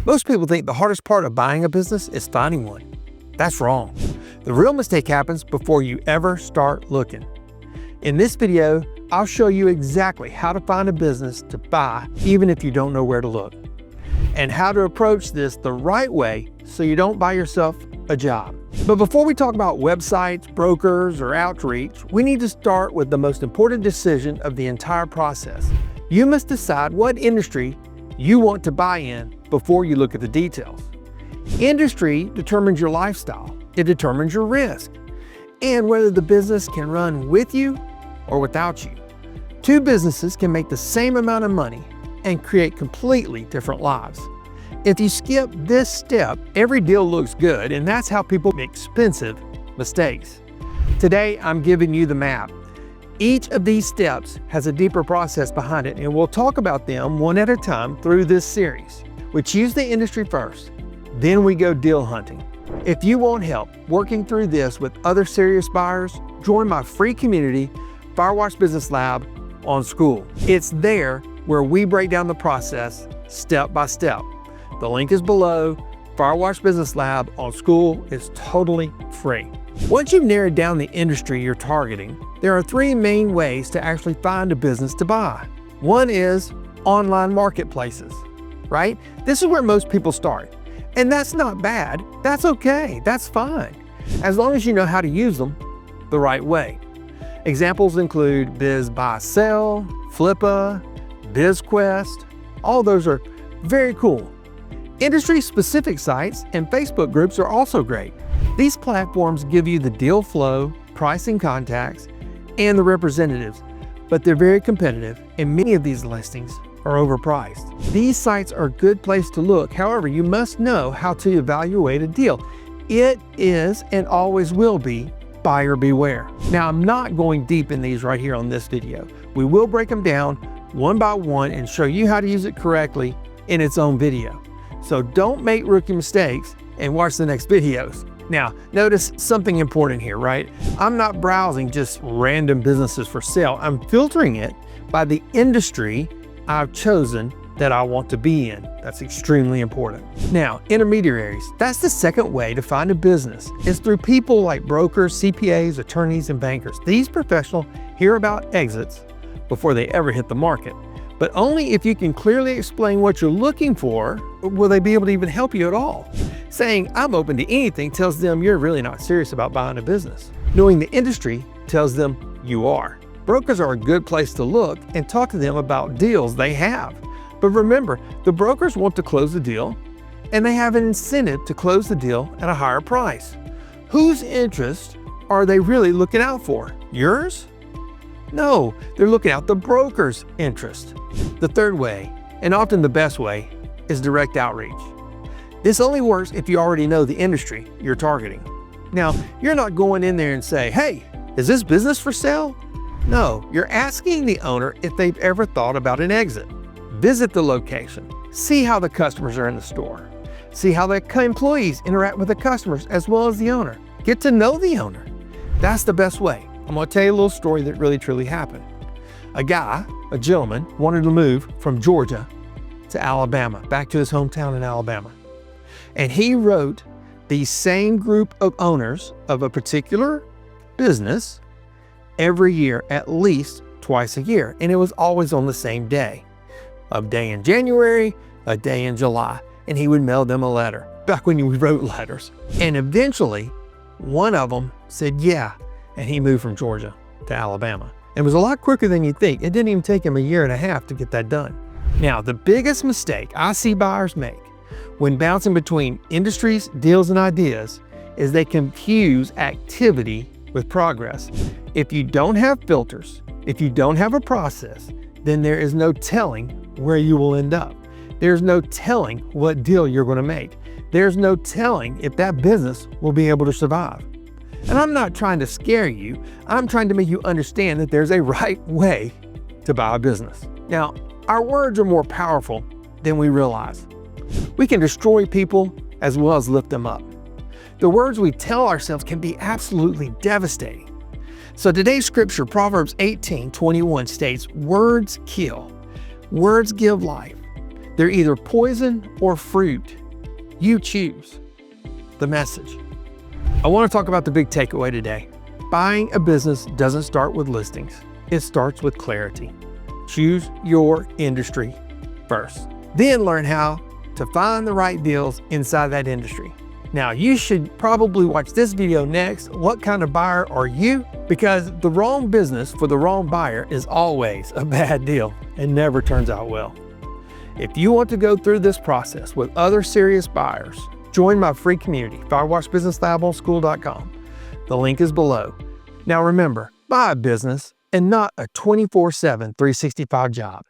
Most people think the hardest part of buying a business is finding one. That's wrong. The real mistake happens before you ever start looking. In this video, I'll show you exactly how to find a business to buy even if you don't know where to look, and how to approach this the right way so you don't buy yourself a job. But before we talk about websites, brokers, or outreach, we need to start with the most important decision of the entire process. You must decide what industry you want to buy in before you look at the details. Industry determines your lifestyle. It determines your risk and whether the business can run with you or without you. Two businesses can make the same amount of money and create completely different lives. If you skip this step, every deal looks good, and that's how people make expensive mistakes. Today, I'm giving you the map. Each of these steps has a deeper process behind it, and we'll talk about them one at a time through this series. We choose the industry first, then we go deal hunting. If you want help working through this with other serious buyers, join my free community, Firewatch Business Lab on Skool. It's there where we break down the process step by step. The link is below. Firewatch Business Lab on Skool is totally free. Once you've narrowed down the industry you're targeting, there are three main ways to actually find a business to buy. One is online marketplaces, right? This is where most people start. And that's not bad. That's okay. That's fine. As long as you know how to use them the right way. Examples include BizBuySell, Flippa, BizQuest. All those are very cool. Industry-specific sites and Facebook groups are also great. These platforms give you the deal flow, pricing contacts, and the representatives, but they're very competitive, and many of these listings are overpriced. These sites are a good place to look. However, you must know how to evaluate a deal. It is and always will be buyer beware. Now, I'm not going deep in these right here on this video. We will break them down one by one and show you how to use it correctly in its own video. So don't make rookie mistakes and watch the next videos. Now, notice something important here, right? I'm not browsing just random businesses for sale. I'm filtering it by the industry I've chosen that I want to be in. That's extremely important. Now, intermediaries, that's the second way to find a business, is through people like brokers, CPAs, attorneys, and bankers. These professionals hear about exits before they ever hit the market. But only if you can clearly explain what you're looking for will they be able to even help you at all. Saying, I'm open to anything tells them you're really not serious about buying a business. Knowing the industry tells them you are. Brokers are a good place to look and talk to them about deals they have. But remember, the brokers want to close the deal, and they have an incentive to close the deal at a higher price. Whose interest are they really looking out for? Yours? No, they're looking out the broker's interest. The third way, and often the best way, is direct outreach. This only works if you already know the industry you're targeting. Now, you're not going in there and say, hey, is this business for sale? No, you're asking the owner if they've ever thought about an exit. Visit the location. See how the customers are in the store. See how the employees interact with the customers as well as the owner. Get to know the owner. That's the best way. I'm going to tell you a little story that really truly happened. A gentleman, wanted to move from Georgia to Alabama, back to his hometown in Alabama. And he wrote the same group of owners of a particular business every year, at least twice a year. And it was always on the same day. A day in January, a day in July. And he would mail them a letter, back when you wrote letters. And eventually, one of them said, yeah. And he moved from Georgia to Alabama. It was a lot quicker than you'd think. It didn't even take him a year and a half to get that done. Now, the biggest mistake I see buyers make when bouncing between industries, deals, and ideas is they confuse activity with progress. If you don't have filters, if you don't have a process, then there is no telling where you will end up. There's no telling what deal you're going to make. There's no telling if that business will be able to survive. And I'm not trying to scare you. I'm trying to make you understand that there's a right way to buy a business. Now, our words are more powerful than we realize. We can destroy people as well as lift them up. The words we tell ourselves can be absolutely devastating. So today's scripture, Proverbs 18:21 states, words kill, words give life. They're either poison or fruit. You choose. The message. I want to talk about the big takeaway today. Buying a business doesn't start with listings. It starts with clarity. Choose your industry first. Then learn how to find the right deals inside that industry. Now, you should probably watch this video next. What kind of buyer are you? Because the wrong business for the wrong buyer is always a bad deal and never turns out well. If you want to go through this process with other serious buyers, join my free community, Firewatch Business Lab on Skool.com. The link is below. Now remember, buy a business and not a 24/7, 365 job.